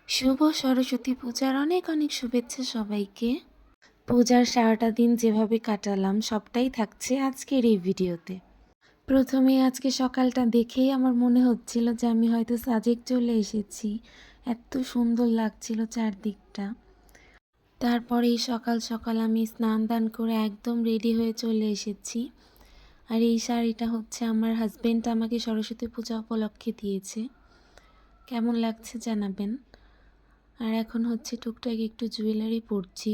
শুভ সরস্বতী পূজার অনেক অনেক শুভেচ্ছা সবাইকে। পূজার সারাটা দিন যেভাবে কাটালাম সবটাই থাকছে আজকের এই ভিডিওতে। প্রথমে আজকে সকালটা দেখেই আমার মনে হচ্ছিল যে আমি হয়তো সাজেক চলে এসেছি, এত সুন্দর লাগছিল চারদিকটা। তারপরে এই সকাল সকাল আমি স্নান দান করে একদম রেডি হয়ে চলে এসেছি। আর এই শাড়িটা হচ্ছে আমার হাজবেন্ড আমাকে সরস্বতী পূজা উপলক্ষে দিয়েছে। কেমন লাগছে জানাবেন। আর এখন হচ্ছে টুকটাক একটু জুয়েলারি পরছি।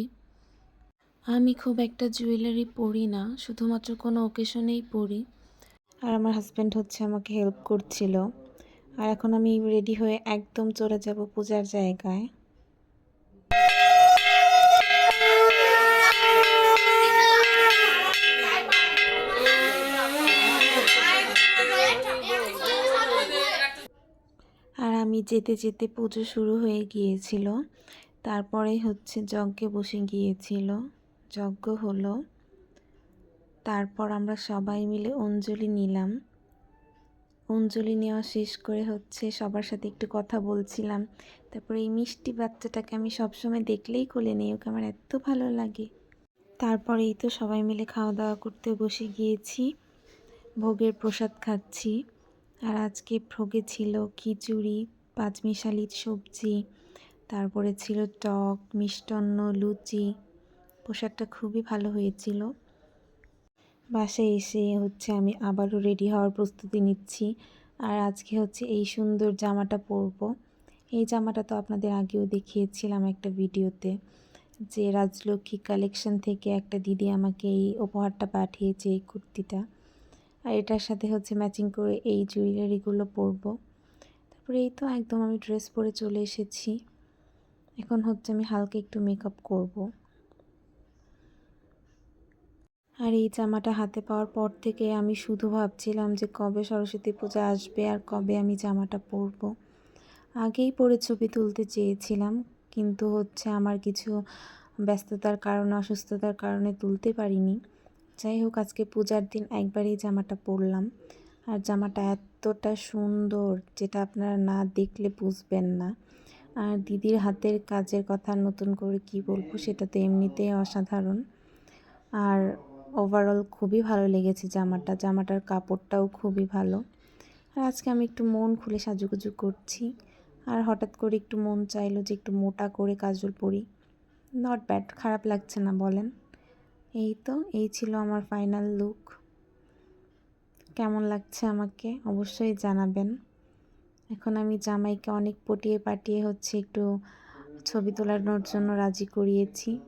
আমি খুব একটা জুয়েলারি পরি না, শুধুমাত্র কোনো ওকেশনেই পরি। আর আমার হাজব্যান্ড হচ্ছে আমাকে হেল্প করছিল। আর এখন আমি রেডি হয়ে একদম চলে যাব পূজার জায়গায়। আর আমি যেতে যেতে পুজো শুরু হয়ে গিয়েছিল। তারপরেই হচ্ছে যজ্ঞে বসে গিয়েছিল, যজ্ঞ হলো। তারপর আমরা সবাই মিলে অঞ্জলি নিলাম। অঞ্জলি নেওয়া শেষ করে হচ্ছে সবার সাথে একটু কথা বলছিলাম। তারপরে এই মিষ্টি বাচ্চাটাকে আমি সবসময় দেখলেই কোলে নিই, ওকে আমার এত ভালো লাগে। তারপরেই তো সবাই মিলে খাওয়া দাওয়া করতে বসে গিয়েছি, ভোগের প্রসাদ খাচ্ছি। আর আজকে ভোগে ছিল খিচুড়ি, পাঁচমিশালি সবজি, তারপরে ছিল টক, মিষ্টান্ন, লুচি। প্রসাদটা খুবই ভালো হয়েছিল। বাসায় এসে হচ্ছে আমি আবারও রেডি হওয়ার প্রস্তুতি নিচ্ছি। আর আজকে হচ্ছে এই সুন্দর জামাটা পরবো। এই জামাটা তো আপনাদের আগেও দেখিয়েছিলাম একটা ভিডিওতে, যে রাজলক্ষ্মী কালেকশন থেকে একটা দিদি আমাকে এই উপহারটা পাঠিয়েছে, এই কুর্তিটা। আর এটার সাথে হচ্ছে ম্যাচিং করে এই জুয়েলারিগুলো পরবো। তারপরে এই তো একদম আমি ড্রেস পরে চলে এসেছি। এখন হচ্ছে আমি হালকা একটু মেকআপ করব। আর এই জামাটা হাতে পাওয়ার পর থেকে আমি শুধু ভাবছিলাম যে কবে সরস্বতী পূজা আসবে আর কবে আমি জামাটা পরব। আগেই পরে ছবি তুলতে চেয়েছিলাম, কিন্তু হচ্ছে আমার কিছু ব্যস্ততার কারণে, অসুস্থতার কারণে তুলতে পারিনি। যাই হোক, আজকে পূজার দিন একবারই জামাটা পরলাম। আর জামাটা এতটা সুন্দর, যেটা আপনারা না দেখলে বুঝবেন না। আর দিদির হাতের কাজের কথা নতুন করে কি বলবো, সেটা তো এমনিতেই অসাধারণ। আর ওভারঅল খুবই ভালো লেগেছে জামাটার কাপড়টাও খুবই ভালো। আর আজকে আমি একটু মন খুলে সাজুগুজু করছি। আর হঠাৎ করে একটু মন চাইলো যে একটু মোটা করে কাজল পরি। নট ব্যাড, খারাপ লাগছে না বলেন। এই ছিল আমার ফাইনাল লুক। কেমন লাগছে আমাকে অবশ্যই জানাবেন। এখন আমি জামাইকে অনেক পটিয়ে পাটিয়ে হচ্ছে একটু ছবি তোলানোর জন্য রাজি করিয়েছি।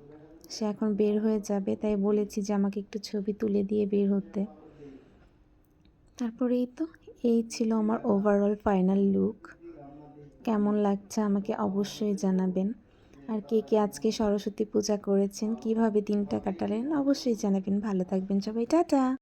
সে এখন বের হয়ে যাবে, তাই বলেছি যে আমাকে একটু ছবি তুলে দিয়ে বের হতে। তারপরেই তো এই ছিল আমার ওভারঅল ফাইনাল লুক। কেমন লাগছে আমাকে অবশ্যই জানাবেন। আর কে কে আজকে সরস্বতী পূজা করেছেন, কিভাবে দিনটা কাটালেন অবশ্যই জানাবেন। ভালো থাকবেন সবাই, টাটা।